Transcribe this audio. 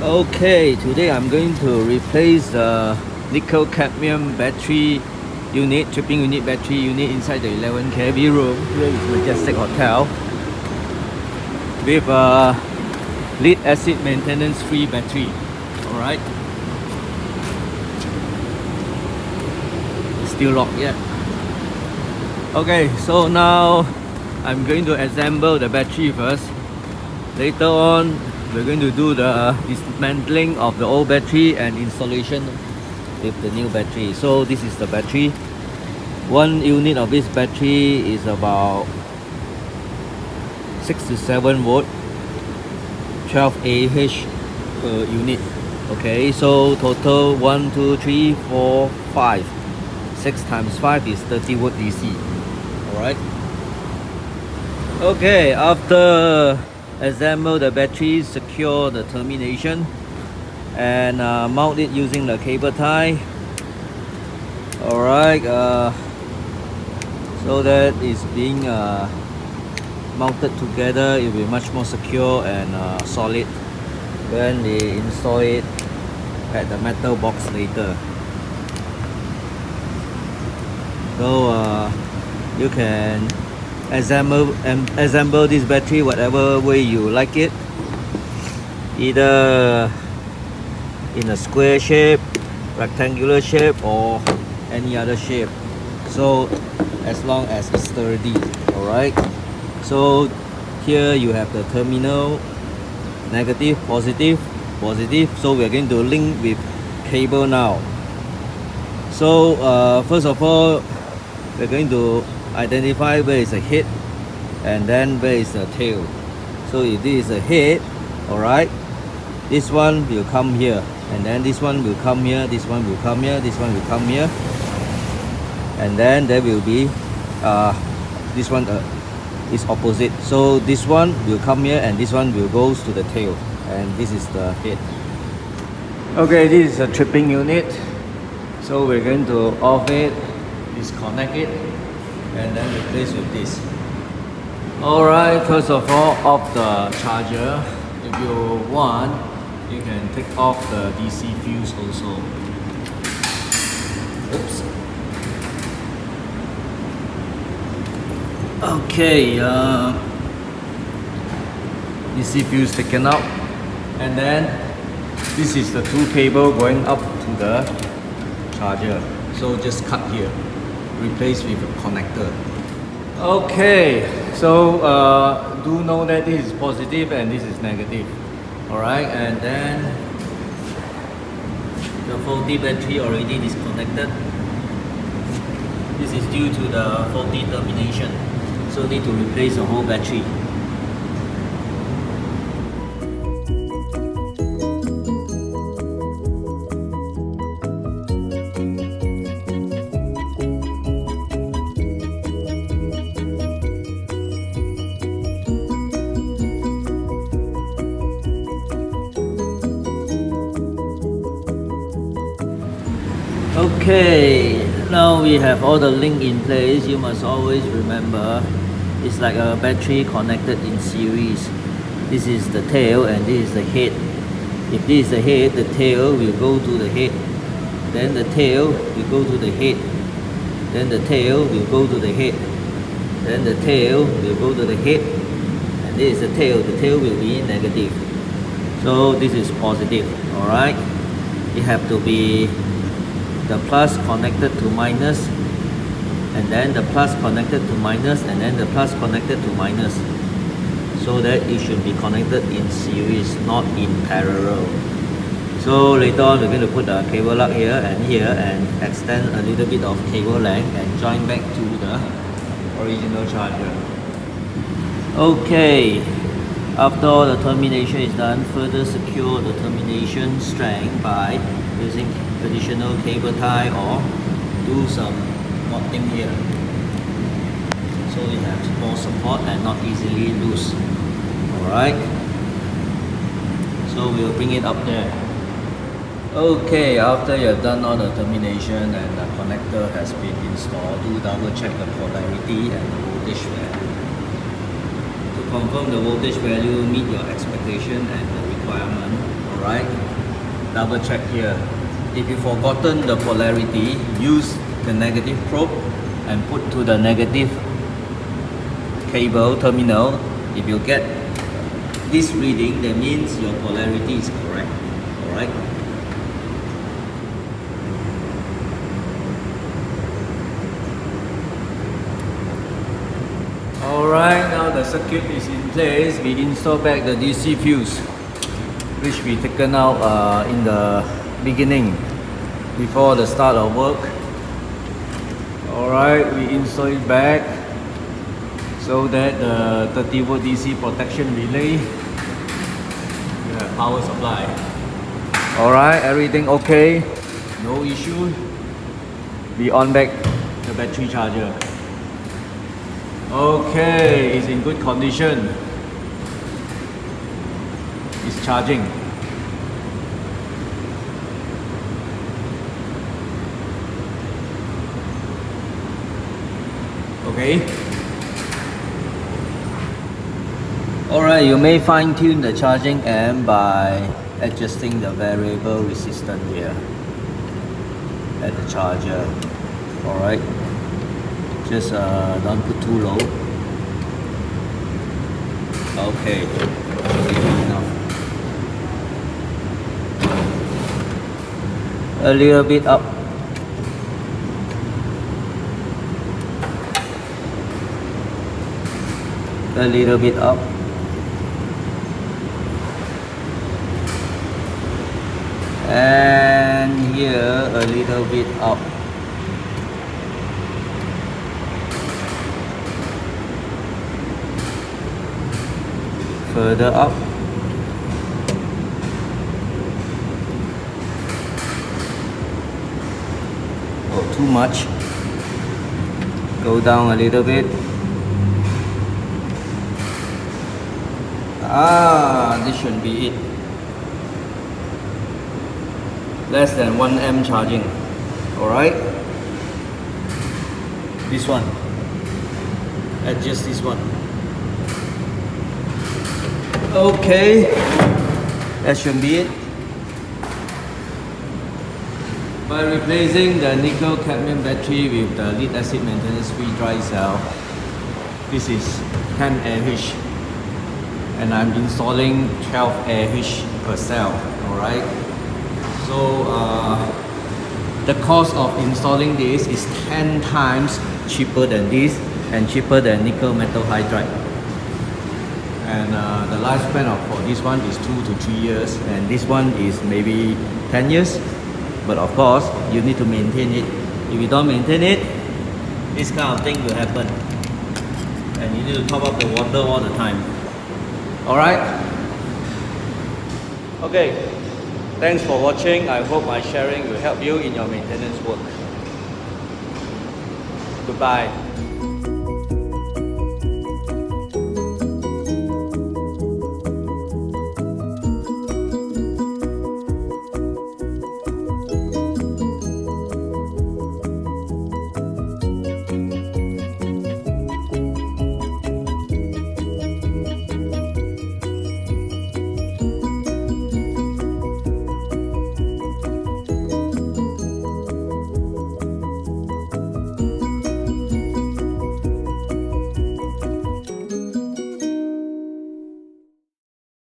Okay, today I'm going to replace the nickel cadmium battery unit, tripping unit battery unit inside the 11 kV room. Here is Majestic Hotel with a lead acid maintenance free battery. Alright, it's still locked yet. Okay, so now I'm going to assemble the battery first. Later on, we're going to do the dismantling of the old battery and installation with the new battery. So this is the battery. One unit of this battery is about 6 to 7 volt, 12 Ah per unit. Okay, so total 1, 2, 3, 4, 5. 6 times 5 is 30 volt DC. Alright. Okay, after assemble the battery, secure the termination and mount it using the cable tie. Alright, so that is being mounted together. It will be much more secure and solid when they install it at the metal box later. So you can assemble this battery whatever way you like it, either in a square shape, rectangular shape, or any other shape, so as long as it's sturdy. Alright, so here you have the terminal, negative, positive, positive. So we're going to link with cable now. So first of all, we're going to identify where is the head and then where is the tail. So if this is the head, alright, this one will come here, and then this one will come here, this one will come here, this one will come here, and then there will be this one is opposite. So this one will come here and this one will goes to the tail, and this is the head. Okay, this is a tripping unit. So we're going to off it, disconnect it, and then replace with this. Alright, first of all, off the charger. If you want, you can take off the DC fuse also. Oops. Okay, DC fuse taken out, and then this is the two cable going up to the charger. So just cut here, replace with a connector. Okay, so do know that this is positive and this is negative. Alright, and then the faulty battery already disconnected. This is due to the faulty termination, so need to replace the whole battery. Okay, now we have all the link in place. You must always remember it's like a battery connected in series. This is the tail and this is the head. If this is the head, the tail will go to the head, then the tail will go to the head, then the tail will go to the head, then the tail will go to the head, and this is the tail will be negative. So this is positive. Alright, it have to be the plus connected to minus, and then the plus connected to minus, and then the plus connected to minus, so that it should be connected in series, not in parallel. So later on we're going to put a cable lug here, and extend a little bit of cable length and join back to the original charger. Okay, after all the termination is done, further secure the termination strength by using traditional cable tie or do some knotting here, so it has more support and not easily loose. Alright, so we'll bring it up there. Okay, after you've done all the termination and the connector has been installed, do double check the polarity and the voltage value. To confirm the voltage value meet your expectation and the requirement, Alright, double check here. If you've forgotten the polarity, use the negative probe and put to the negative cable terminal. If you get this reading, that means your polarity is correct. Alright. Alright, now the circuit is in place. We install back the DC fuse, which we taken out in the beginning before the start of work. Alright, we install it back so that the 30 volt DC protection relay will have power supply. Alright, everything okay, no issue. We on back the battery charger. Okay, it's in good condition. It's charging. Okay. Alright, you may fine tune the charging amp by adjusting the variable resistance here at the charger. Alright. Just don't put too low. Okay, enough. A little bit up. A little bit up. And here a little bit up. Further up. Oh, too much. Go down a little bit. This should be it. Less than 1 amp charging. Alright. This one. Adjust this one. Okay, that should be it. By replacing the nickel cadmium battery with the lead acid maintenance free dry cell, this is 10 Ah and I'm installing 12 Ah per cell. Alright, so the cost of installing this is 10 times cheaper than this and cheaper than nickel metal hydride. And the lifespan for this one is 2 to 3 years, and this one is maybe 10 years. But of course, you need to maintain it. If you don't maintain it, this kind of thing will happen. And you need to top up the water all the time. Alright? Okay. Thanks for watching. I hope my sharing will help you in your maintenance work. Goodbye.